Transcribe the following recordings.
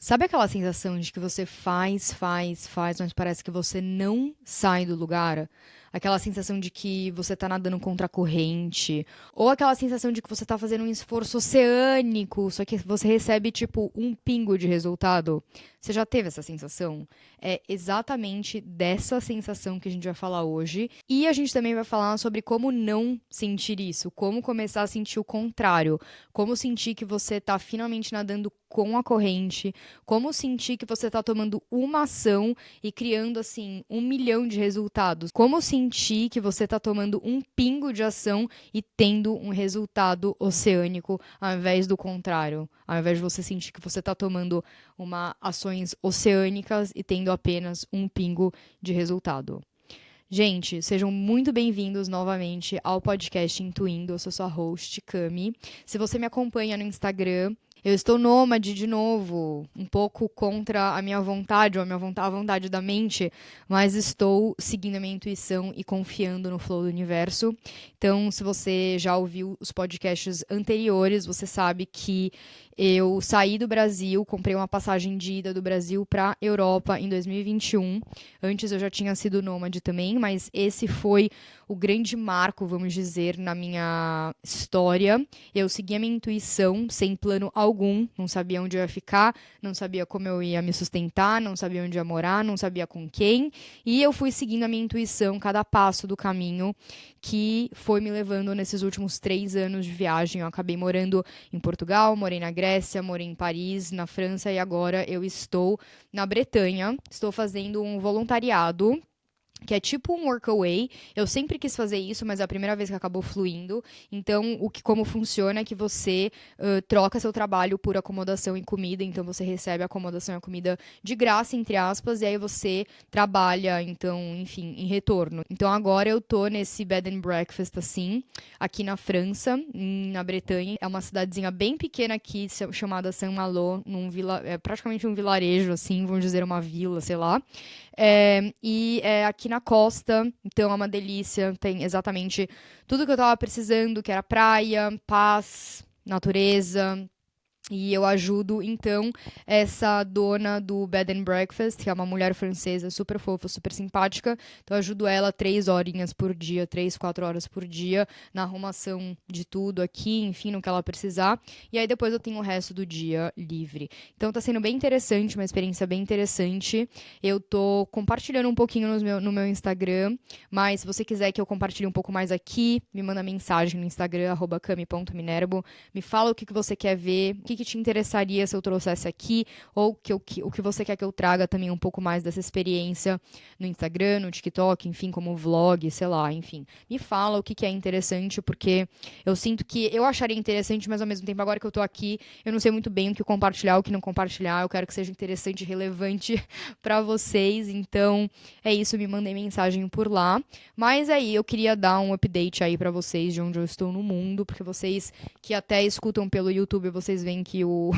Sabe aquela sensação de que você faz, mas parece que você não sai do lugar? Aquela sensação de que você tá nadando contra a corrente, ou aquela sensação de que você tá fazendo um esforço oceânico, só que você recebe tipo um pingo de resultado. Você já teve essa sensação? É exatamente dessa sensação que a gente vai falar hoje. E a gente também vai falar sobre como não sentir isso, como começar a sentir o contrário, como sentir que você tá finalmente nadando com a corrente, como sentir que você está tomando uma ação e criando, assim, 1 milhão de resultados. Como sentir que você está tomando um pingo de ação e tendo um resultado oceânico, ao invés do contrário. Ao invés de você sentir que você está tomando ações oceânicas e tendo apenas um pingo de resultado. Gente, sejam muito bem-vindos novamente ao podcast Intuindo. Eu sou sua host, Cami. Se você me acompanha no Instagram, eu estou nômade de novo, um pouco contra a minha vontade, ou a vontade da mente, mas estou seguindo a minha intuição e confiando no flow do universo. Então, se você já ouviu os podcasts anteriores, você sabe que eu saí do Brasil, comprei uma passagem de ida do Brasil para Europa em 2021. Antes eu já tinha sido nômade também, mas esse foi o grande marco, vamos dizer, na minha história. Eu segui a minha intuição sem plano algum, não sabia onde eu ia ficar, não sabia como eu ia me sustentar, não sabia onde ia morar, não sabia com quem, e eu fui seguindo a minha intuição cada passo do caminho que foi me levando nesses últimos 3 anos de viagem. Eu acabei morando em Portugal, morei na Grécia, morei em Paris, na França e agora eu estou na Bretanha. Estou fazendo um voluntariado que é tipo um workaway. Eu sempre quis fazer isso, mas é a primeira vez que acabou fluindo. Então, como funciona é que você troca seu trabalho por acomodação e comida. Então, você recebe a acomodação e a comida de graça, entre aspas, e aí você trabalha, então, enfim, em retorno. Então, agora eu tô nesse bed and breakfast, assim, aqui na França, na Bretanha. É uma cidadezinha bem pequena aqui, chamada Saint-Malo, é praticamente um vilarejo, assim, vamos dizer, uma vila, sei lá. E é aqui na costa, então é uma delícia, tem exatamente tudo que eu tava precisando, que era praia, paz, natureza. E eu ajudo, então, essa dona do Bed and Breakfast, que é uma mulher francesa super fofa, super simpática. Então, eu ajudo ela 3 horinhas por dia, 3, 4 horas por dia, na arrumação de tudo aqui, enfim, no que ela precisar. E aí, depois eu tenho o resto do dia livre. Então, tá sendo bem interessante, uma experiência bem interessante. Eu tô compartilhando um pouquinho no meu Instagram, mas se você quiser que eu compartilhe um pouco mais aqui, me manda mensagem no Instagram, @cami.minerbo. Me fala o que você quer ver, o que te interessaria se eu trouxesse aqui, ou o que você quer que eu traga também um pouco mais dessa experiência no Instagram, no TikTok, enfim, como vlog, sei lá, enfim. Me fala o que é interessante, porque eu sinto que eu acharia interessante, mas ao mesmo tempo, agora que eu tô aqui, eu não sei muito bem o que compartilhar, o que não compartilhar. Eu quero que seja interessante e relevante pra vocês. Então, é isso, me mandem mensagem por lá. Mas aí, eu queria dar um update aí pra vocês de onde eu estou no mundo, porque vocês que até escutam pelo YouTube, vocês veem que o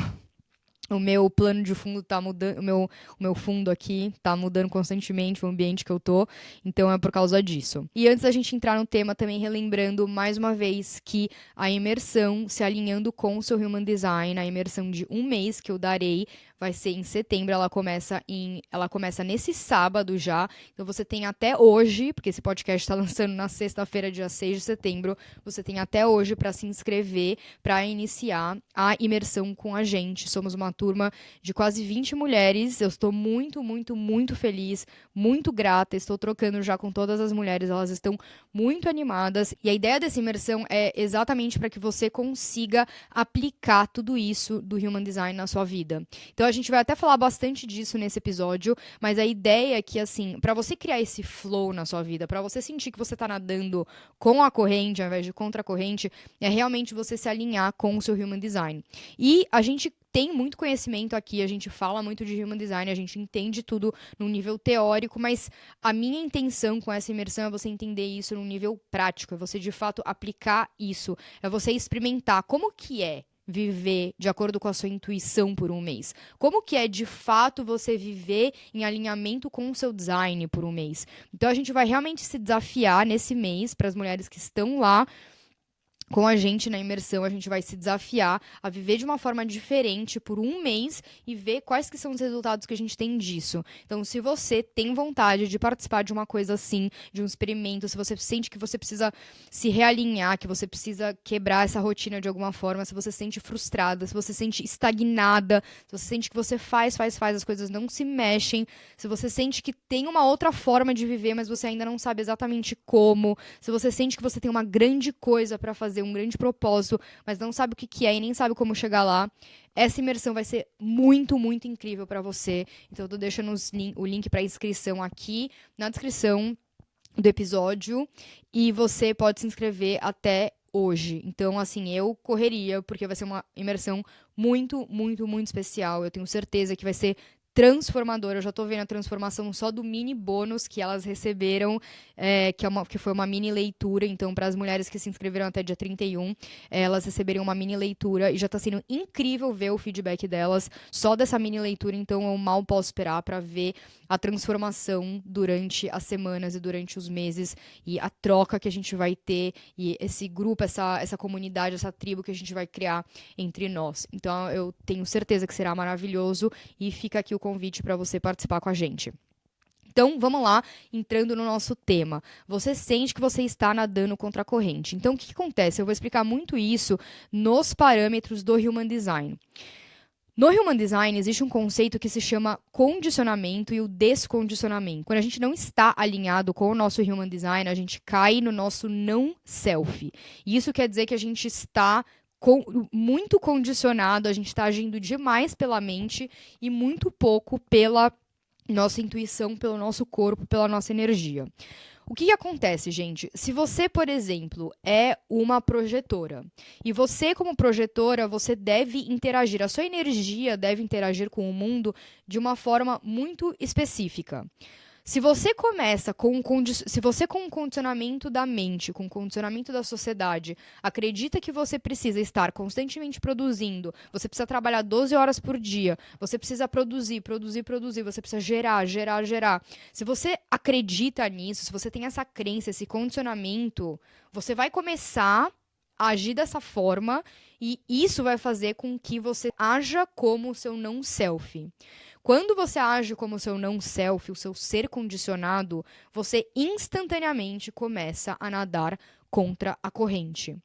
meu plano de fundo tá mudando, o meu fundo aqui tá mudando constantemente, o ambiente que eu tô, então é por causa disso. E antes da gente entrar no tema, também relembrando mais uma vez que a imersão, se alinhando com o seu Human Design, a imersão de 1 mês que eu darei, vai ser em setembro, ela começa nesse sábado já, então você tem até hoje, porque esse podcast está lançando na sexta-feira, dia 6 de setembro, você tem até hoje para se inscrever, para iniciar a imersão com a gente. Somos uma turma de quase 20 mulheres. Eu estou muito, muito, muito feliz, muito grata. Estou trocando já com todas as mulheres, elas estão muito animadas. E a ideia dessa imersão é exatamente para que você consiga aplicar tudo isso do Human Design na sua vida. Então a gente vai até falar bastante disso nesse episódio, mas a ideia é que, assim, para você criar esse flow na sua vida, para você sentir que você está nadando com a corrente ao invés de contra a corrente, é realmente você se alinhar com o seu Human Design. E a gente tem muito conhecimento aqui, a gente fala muito de Human Design, a gente entende tudo num nível teórico, mas a minha intenção com essa imersão é você entender isso num nível prático, é você de fato aplicar isso, é você experimentar como que é viver de acordo com a sua intuição por 1 mês. Como que é de fato você viver em alinhamento com o seu design por 1 mês. Então a gente vai realmente se desafiar nesse mês para as mulheres que estão lá Com a gente na imersão, a gente vai se desafiar a viver de uma forma diferente por um mês e ver quais que são os resultados que a gente tem disso. Então, se você tem vontade de participar de uma coisa assim, de um experimento, se você sente que você precisa se realinhar, que você precisa quebrar essa rotina de alguma forma, se você se sente frustrada, se você se sente estagnada, se você sente que você faz, as coisas não se mexem, se você sente que tem uma outra forma de viver, mas você ainda não sabe exatamente como, se você sente que você tem uma grande coisa para fazer, um grande propósito, mas não sabe o que que é e nem sabe como chegar lá, essa imersão vai ser muito, muito incrível para você. Então, eu tô deixando o link para inscrição aqui na descrição do episódio e você pode se inscrever até hoje. Então, assim, eu correria, porque vai ser uma imersão muito, muito, muito especial. Eu tenho certeza que vai ser transformadora. Eu já tô vendo a transformação só do mini bônus que elas receberam, que foi uma mini leitura. Então, para as mulheres que se inscreveram até dia 31, elas receberem uma mini leitura e já tá sendo incrível ver o feedback delas só dessa mini leitura. Então, eu mal posso esperar para ver a transformação durante as semanas e durante os meses e a troca que a gente vai ter e esse grupo, essa comunidade, essa tribo que a gente vai criar entre nós. Então, eu tenho certeza que será maravilhoso e fica aqui o convite para você participar com a gente. Então, vamos lá, entrando no nosso tema. Você sente que você está nadando contra a corrente. Então, o que acontece? Eu vou explicar muito isso nos parâmetros do Human Design. No Human Design, existe um conceito que se chama condicionamento e o descondicionamento. Quando a gente não está alinhado com o nosso Human Design, a gente cai no nosso não self. E isso quer dizer que a gente está muito condicionado, a gente está agindo demais pela mente e muito pouco pela nossa intuição, pelo nosso corpo, pela nossa energia. O que acontece, gente? Se você, por exemplo, é uma projetora e você, como projetora, você deve interagir, a sua energia deve interagir com o mundo de uma forma muito específica. Se você começa com um condicionamento da mente, com um condicionamento da sociedade, acredita que você precisa estar constantemente produzindo, você precisa trabalhar 12 horas por dia, você precisa produzir, você precisa gerar. Se você acredita nisso, se você tem essa crença, esse condicionamento, você vai começar a agir dessa forma e isso vai fazer com que você haja como o seu não self. Quando você age como o seu não self, o seu ser condicionado, você instantaneamente começa a nadar contra a corrente.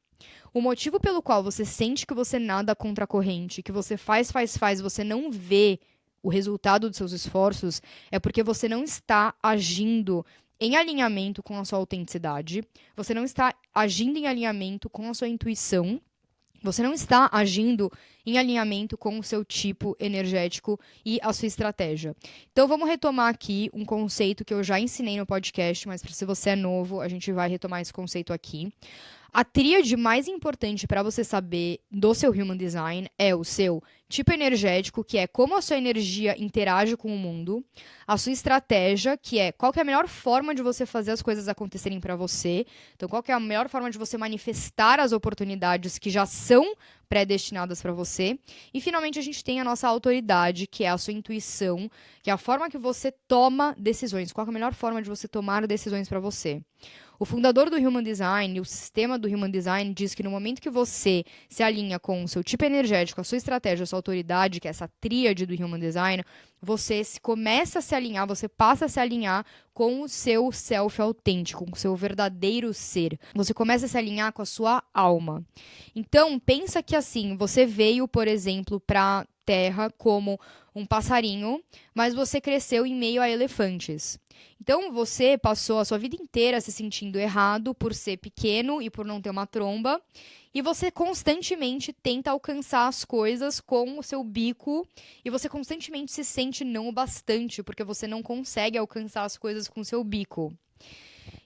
O motivo pelo qual você sente que você nada contra a corrente, que você faz, você não vê o resultado dos seus esforços, é porque você não está agindo em alinhamento com a sua autenticidade, você não está agindo em alinhamento com a sua intuição, você não está agindo em alinhamento com o seu tipo energético e a sua estratégia. Então, vamos retomar aqui um conceito que eu já ensinei no podcast, mas se você é novo, a gente vai retomar esse conceito aqui. A tríade mais importante para você saber do seu Human Design é o seu tipo energético, que é como a sua energia interage com o mundo, a sua estratégia, que é qual que é a melhor forma de você fazer as coisas acontecerem para você, então qual que é a melhor forma de você manifestar as oportunidades que já são predestinadas para você, e finalmente a gente tem a nossa autoridade, que é a sua intuição, que é a forma que você toma decisões, qual que é a melhor forma de você tomar decisões para você. O fundador do Human Design, o sistema do Human Design, diz que no momento que você se alinha com o seu tipo energético, a sua estratégia, a sua autoridade, que é essa tríade do Human Design, você começa a se alinhar, você passa a se alinhar com o seu self autêntico, com o seu verdadeiro ser. Você começa a se alinhar com a sua alma. Então, pensa que assim, você veio, por exemplo, para Terra como um passarinho, mas você cresceu em meio a elefantes. Então, você passou a sua vida inteira se sentindo errado por ser pequeno e por não ter uma tromba, e você constantemente tenta alcançar as coisas com o seu bico, e você constantemente se sente não o bastante, porque você não consegue alcançar as coisas com o seu bico.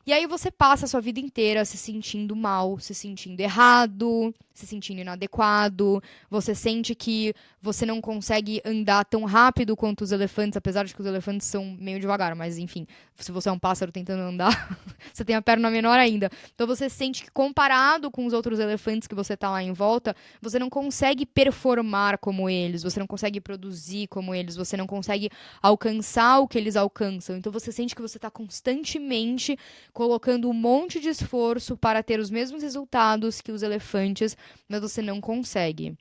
E aí você passa a sua vida inteira se sentindo mal, se sentindo errado, se sentindo inadequado. Você sente que você não consegue andar tão rápido quanto os elefantes, apesar de que os elefantes são meio devagar, mas enfim, se você é um pássaro tentando andar, você tem a perna menor ainda. Então você sente que comparado com os outros elefantes que você tá lá em volta, você não consegue performar como eles, você não consegue produzir como eles, você não consegue alcançar o que eles alcançam. Então você sente que você tá constantemente colocando um monte de esforço para ter os mesmos resultados que os elefantes, mas você não consegue.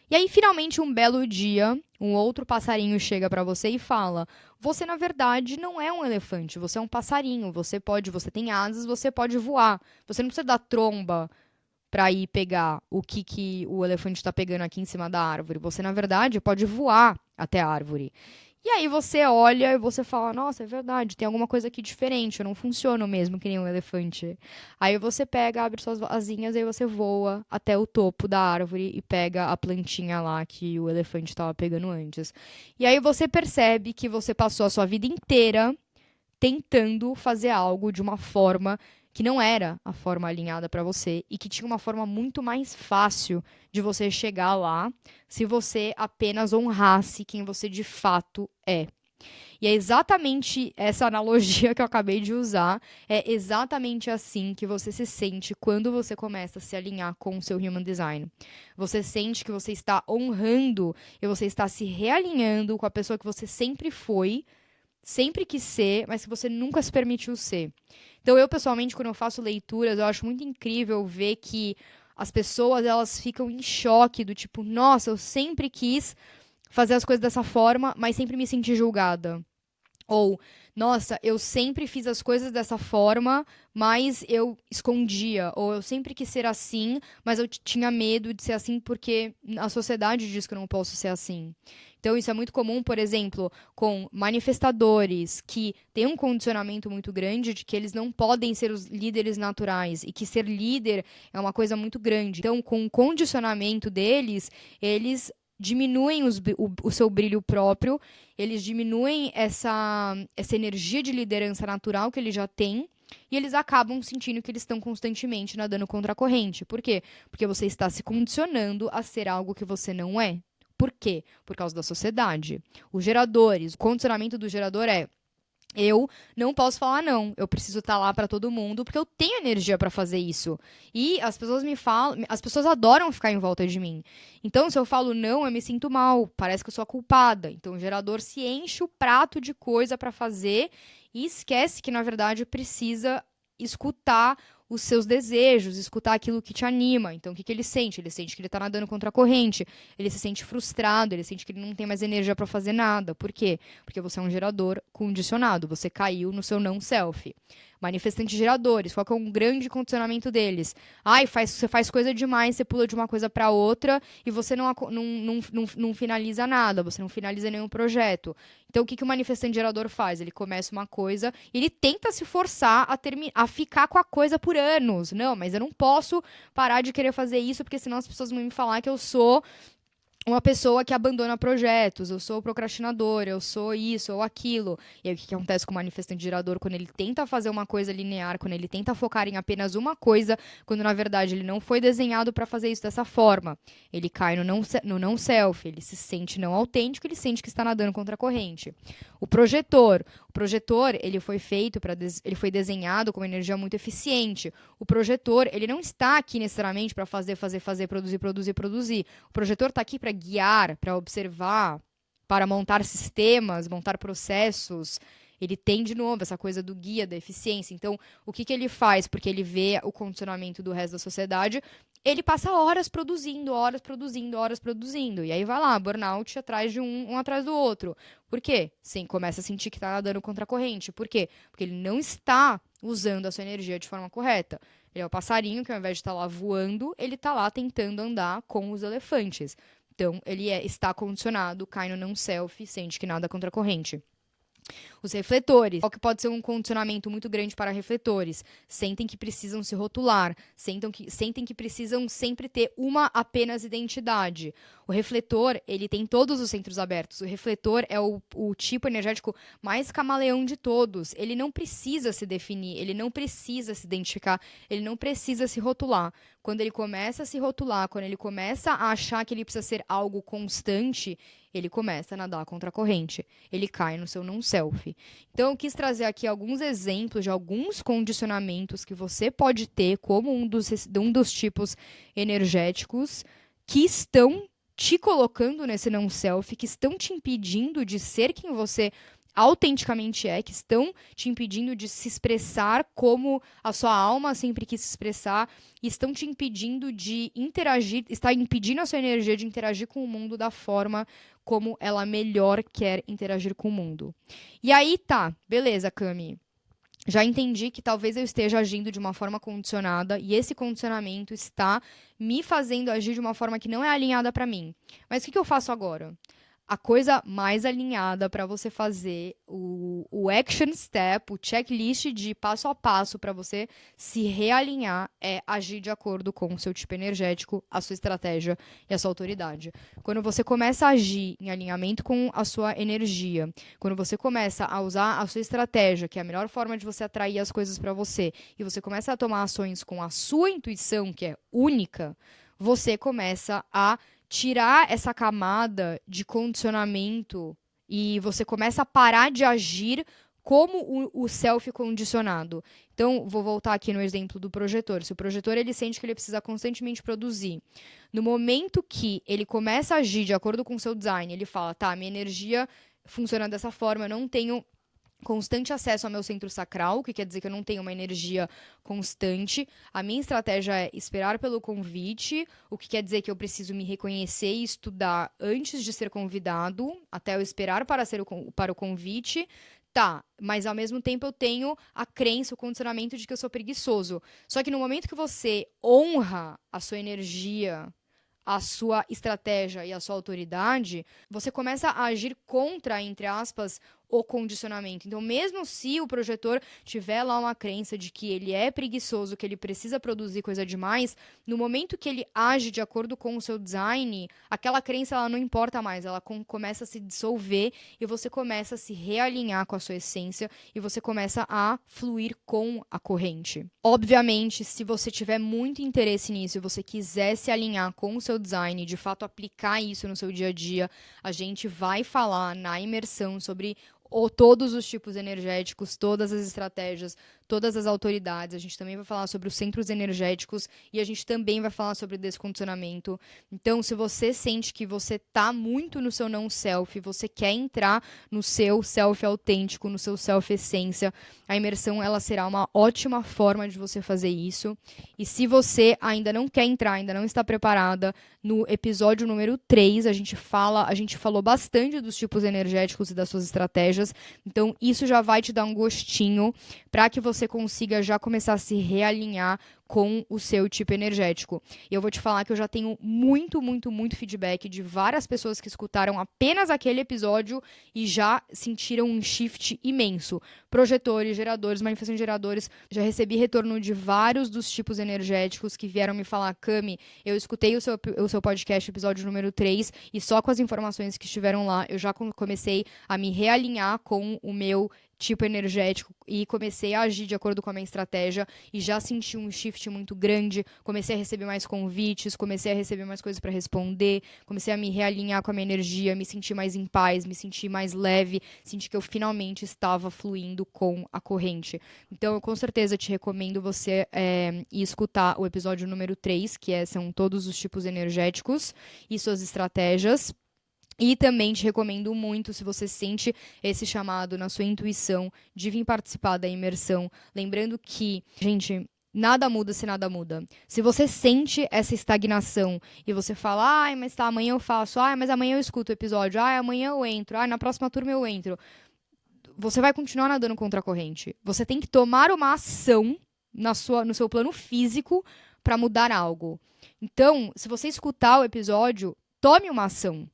E aí, finalmente, um belo dia, um outro passarinho chega para você e fala: você, na verdade, não é um elefante, você é um passarinho, você tem asas, você pode voar. Você não precisa dar tromba para ir pegar o que o elefante está pegando aqui em cima da árvore. Você, na verdade, pode voar até a árvore. E aí você olha e você fala: nossa, é verdade, tem alguma coisa aqui diferente, eu não funciono mesmo que nem um elefante. Aí você pega, abre suas asinhas e aí você voa até o topo da árvore e pega a plantinha lá que o elefante estava pegando antes. E aí você percebe que você passou a sua vida inteira tentando fazer algo de uma forma que não era a forma alinhada para você e que tinha uma forma muito mais fácil de você chegar lá se você apenas honrasse quem você de fato é. E é exatamente essa analogia que eu acabei de usar. É exatamente assim que você se sente quando você começa a se alinhar com o seu Human Design. Você sente que você está honrando e você está se realinhando com a pessoa que você sempre foi, sempre quis ser, mas que você nunca se permitiu ser. Então, eu, pessoalmente, quando eu faço leituras, eu acho muito incrível ver que as pessoas, elas ficam em choque do tipo, nossa, eu sempre quis fazer as coisas dessa forma, mas sempre me senti julgada. Ou, nossa, eu sempre fiz as coisas dessa forma, mas eu escondia. Ou eu sempre quis ser assim, mas eu tinha medo de ser assim porque a sociedade diz que eu não posso ser assim. Então, isso é muito comum, por exemplo, com manifestadores que têm um condicionamento muito grande de que eles não podem ser os líderes naturais e que ser líder é uma coisa muito grande. Então, com o condicionamento deles, eles diminuem o seu brilho próprio, eles diminuem essa energia de liderança natural que eles já têm. E eles acabam sentindo que eles estão constantemente nadando contra a corrente. Por quê? Porque você está se condicionando a ser algo que você não é. Por quê? Por causa da sociedade. Os geradores, o condicionamento do gerador é: eu não posso falar não, eu preciso estar lá para todo mundo, porque eu tenho energia para fazer isso. E as pessoas me falam, as pessoas adoram ficar em volta de mim. Então, se eu falo não, eu me sinto mal, parece que eu sou a culpada. Então, o gerador se enche o prato de coisa para fazer e esquece que, na verdade, precisa escutar os seus desejos, escutar aquilo que te anima. Então, o que ele sente? Ele sente que ele está nadando contra a corrente, ele se sente frustrado, ele sente que ele não tem mais energia para fazer nada. Por quê? Porque você é um gerador condicionado, você caiu no seu não self. Manifestantes geradores, qual que é um grande condicionamento deles? Ai, você faz coisa demais, você pula de uma coisa para outra e você não finaliza nada, você não finaliza nenhum projeto. Então, o que o manifestante gerador faz? Ele começa uma coisa, ele tenta se forçar a ficar com a coisa por anos. Não, mas eu não posso parar de querer fazer isso, porque senão as pessoas vão me falar que eu sou uma pessoa que abandona projetos, eu sou procrastinador, eu sou isso ou aquilo. E aí o que acontece com o manifestante gerador quando ele tenta fazer uma coisa linear, quando ele tenta focar em apenas uma coisa, quando na verdade ele não foi desenhado para fazer isso dessa forma. Ele cai no não self, ele se sente não autêntico, ele sente que está nadando contra a corrente. O projetor, ele foi feito ele foi desenhado com uma energia muito eficiente. O projetor, ele não está aqui necessariamente para fazer, produzir. O projetor está aqui para guiar, para observar, para montar sistemas, montar processos. Ele tem, de novo, essa coisa do guia, da eficiência. Então, o que ele faz? Porque ele vê o condicionamento do resto da sociedade, ele passa horas produzindo. E aí vai lá, burnout atrás de um atrás do outro. Por quê? Sim, começa a sentir que está nadando contra a corrente. Por quê? Porque ele não está usando a sua energia de forma correta. Ele é o passarinho que, ao invés de estar lá voando, ele está lá tentando andar com os elefantes. Então, ele está condicionado, cai no não self, sente que nada contra a corrente. Os refletores, qual que pode ser um condicionamento muito grande para refletores? Sentem que precisam se rotular, sentem que precisam sempre ter uma apenas identidade. O refletor, ele tem todos os centros abertos. O refletor é o tipo energético mais camaleão de todos. Ele não precisa se definir, ele não precisa se identificar, ele não precisa se rotular. Quando ele começa a se rotular, quando ele começa a achar que ele precisa ser algo constante, ele começa a nadar contra a corrente. Ele cai no seu não-self. Então, eu quis trazer aqui alguns exemplos de alguns condicionamentos que você pode ter como um dos tipos energéticos que estão te colocando nesse não-self, que estão te impedindo de ser quem você autenticamente é, que estão te impedindo de se expressar como a sua alma sempre quis se expressar, e estão te impedindo de interagir, está impedindo a sua energia de interagir com o mundo da forma como ela melhor quer interagir com o mundo. E aí tá, beleza, Cami. Já entendi que talvez eu esteja agindo de uma forma condicionada e esse condicionamento está me fazendo agir de uma forma que não é alinhada para mim. Mas o que eu faço agora? A coisa mais alinhada para você fazer, o action step, o checklist de passo a passo para você se realinhar é agir de acordo com o seu tipo energético, a sua estratégia e a sua autoridade. Quando você começa a agir em alinhamento com a sua energia, quando você começa a usar a sua estratégia, que é a melhor forma de você atrair as coisas para você, e você começa a tomar ações com a sua intuição, que é única, você começa a tirar essa camada de condicionamento e você começa a parar de agir como o self condicionado. Então, vou voltar aqui no exemplo do projetor. Se o projetor ele sente que ele precisa constantemente produzir, no momento que ele começa a agir de acordo com o seu design, ele fala, tá, minha energia funciona dessa forma, eu não tenho constante acesso ao meu centro sacral, o que quer dizer que eu não tenho uma energia constante. A minha estratégia é esperar pelo convite, o que quer dizer que eu preciso me reconhecer e estudar antes de ser convidado, até eu esperar para o convite. Tá, mas ao mesmo tempo eu tenho a crença, o condicionamento de que eu sou preguiçoso. Só que no momento que você honra a sua energia, a sua estratégia e a sua autoridade, você começa a agir contra, entre aspas, o condicionamento. Então, mesmo se o projetor tiver lá uma crença de que ele é preguiçoso, que ele precisa produzir coisa demais, no momento que ele age de acordo com o seu design, aquela crença ela não importa mais, ela começa a se dissolver e você começa a se realinhar com a sua essência e você começa a fluir com a corrente. Obviamente, se você tiver muito interesse nisso e você quiser se alinhar com o seu design e de fato aplicar isso no seu dia a dia, a gente vai falar na imersão sobre todos os tipos energéticos, todas as estratégias, todas as autoridades. A gente também vai falar sobre os centros energéticos e a gente também vai falar sobre descondicionamento. Então, se você sente que você tá muito no seu não self, você quer entrar no seu self autêntico, no seu self essência, a imersão ela será uma ótima forma de você fazer isso. E se você ainda não quer entrar, ainda não está preparada, no episódio número 3, a gente falou bastante dos tipos energéticos e das suas estratégias. Então, isso já vai te dar um gostinho para que você consiga já começar a se realinhar com o seu tipo energético. E eu vou te falar que eu já tenho muito, muito, muito feedback de várias pessoas que escutaram apenas aquele episódio e já sentiram um shift imenso. Projetores, geradores, manifestações de geradores. Já recebi retorno de vários dos tipos energéticos que vieram me falar, Cami, eu escutei o seu podcast, episódio número 3, e só com as informações que estiveram lá, eu já comecei a me realinhar com o meu tipo energético e comecei a agir de acordo com a minha estratégia e já senti um shift muito grande, comecei a receber mais convites, comecei a receber mais coisas para responder, comecei a me realinhar com a minha energia, me sentir mais em paz, me sentir mais leve, senti que eu finalmente estava fluindo com a corrente. Então, eu com certeza te recomendo você ir escutar o episódio número 3, que são todos os tipos energéticos e suas estratégias. E também te recomendo muito, se você sente esse chamado na sua intuição, de vir participar da imersão. Lembrando que, gente, nada muda se nada muda. Se você sente essa estagnação e você fala, ai, mas tá, amanhã eu faço, ai, mas amanhã eu escuto o episódio, ai, amanhã eu entro, ai, na próxima turma eu entro. Você vai continuar nadando contra a corrente. Você tem que tomar uma ação no seu plano físico para mudar algo. Então, se você escutar o episódio, tome uma ação.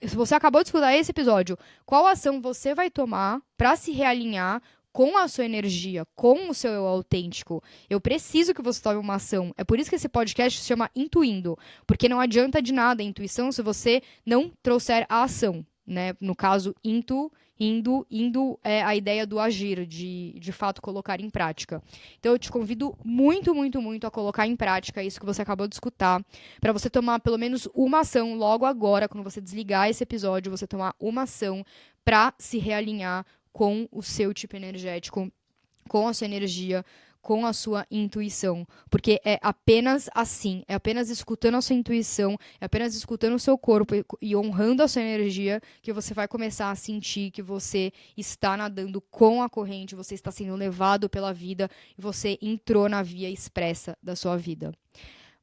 Se você acabou de escutar esse episódio, qual ação você vai tomar para se realinhar com a sua energia, com o seu eu autêntico? Eu preciso que você tome uma ação. É por isso que esse podcast se chama Intuindo, porque não adianta de nada a intuição se você não trouxer a ação, né? No caso, indo é a ideia do agir, de fato colocar em prática. Então eu te convido muito, muito, muito a colocar em prática isso que você acabou de escutar, para você tomar pelo menos uma ação logo agora, quando você desligar esse episódio, você tomar uma ação para se realinhar com o seu tipo energético, com a sua energia, com a sua intuição, porque é apenas assim, é apenas escutando a sua intuição, é apenas escutando o seu corpo e honrando a sua energia que você vai começar a sentir que você está nadando com a corrente, você está sendo levado pela vida e você entrou na via expressa da sua vida.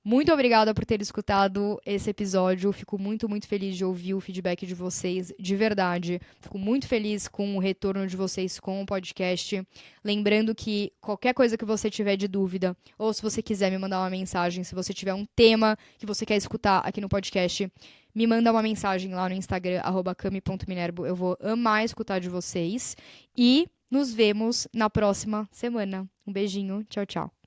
Muito obrigada por ter escutado esse episódio. Fico muito, muito feliz de ouvir o feedback de vocês, de verdade. Fico muito feliz com o retorno de vocês com o podcast. Lembrando que qualquer coisa que você tiver de dúvida, ou se você quiser me mandar uma mensagem, se você tiver um tema que você quer escutar aqui no podcast, me manda uma mensagem lá no Instagram, @cami.minerbo. Eu vou amar escutar de vocês. E nos vemos na próxima semana. Um beijinho. Tchau, tchau.